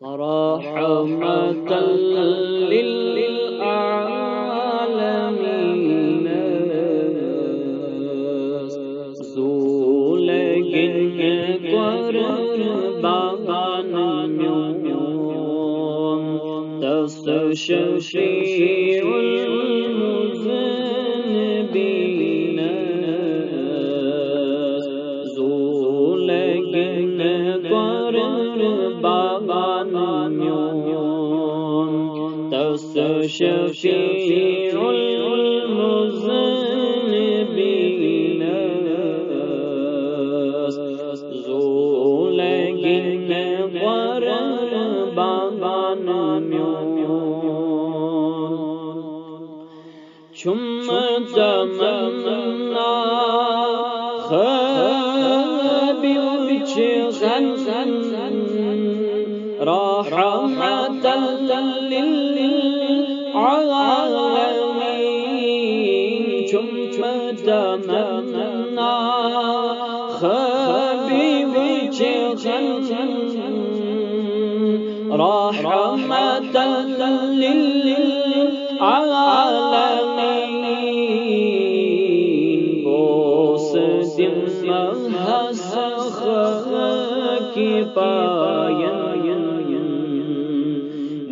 رحمة للعالمين زولگin قربان يوم تستشفيع المذنبين زولگin قربان يوم تستشفيع المذنبين زولگin قربان يوم ثم تمنى رحمة للعالمين ثم تمنى حبيبك رحمة للعالمين بوسدم مهسخ كفاية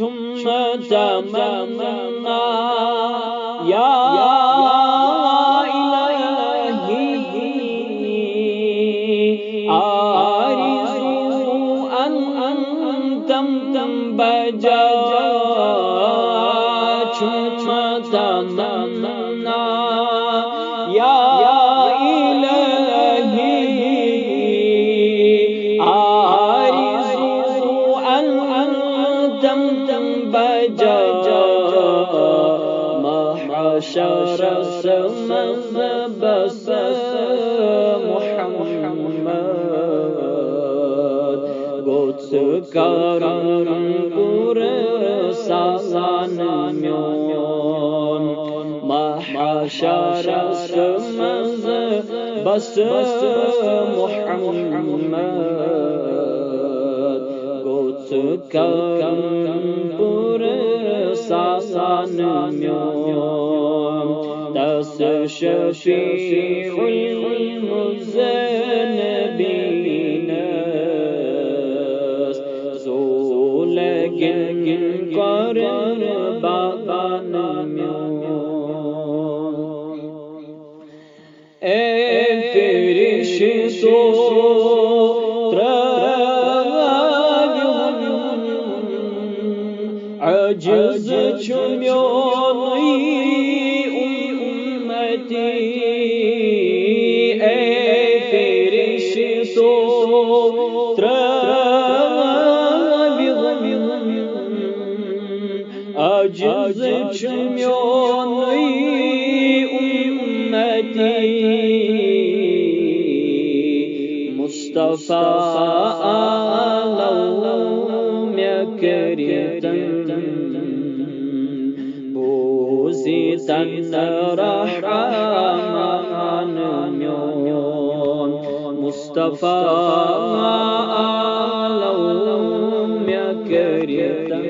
ثم تمنى يا إلهي آرزو أن تم بجا ثم تمنى يا محشر سمن بس محمد قدس كرم قرسان ميون محشر سمن بس محمد قدس كرم قرسان ميون تستشفيع المذنبين زولگin قربان يوم ey فرشتو عجز چمیانی امتی ای فرشتو عجز چمیانی امتی مصطفى آلوم يكريتن بوزيتن رحمان ميون مصطفى آلوم يكريتن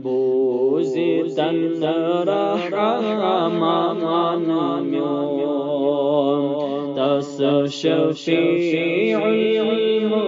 بوزيتن رحمان ميون تستشفيع المذنبين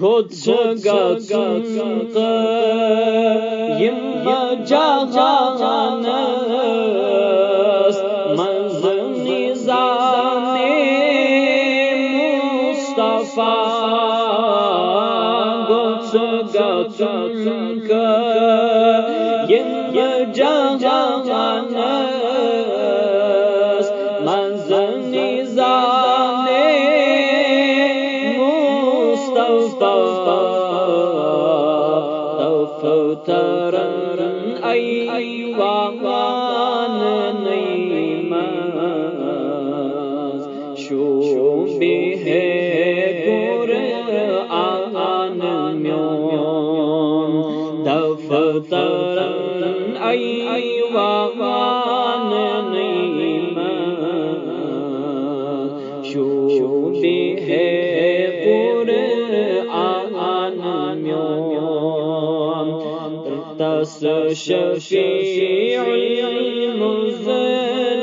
Guds yim cahanız ayvan neymaz şu bihe Kur'an myon daftaran ayvan neymaz şu bihe Kur'an myon tas şefi'ül muznibine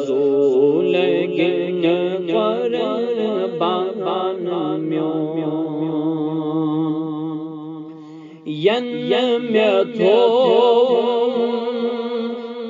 zulgin qurban myon yemyetom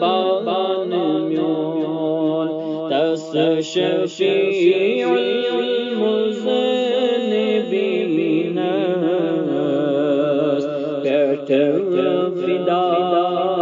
قربان ميون تشفيع المذنبين كتب فدا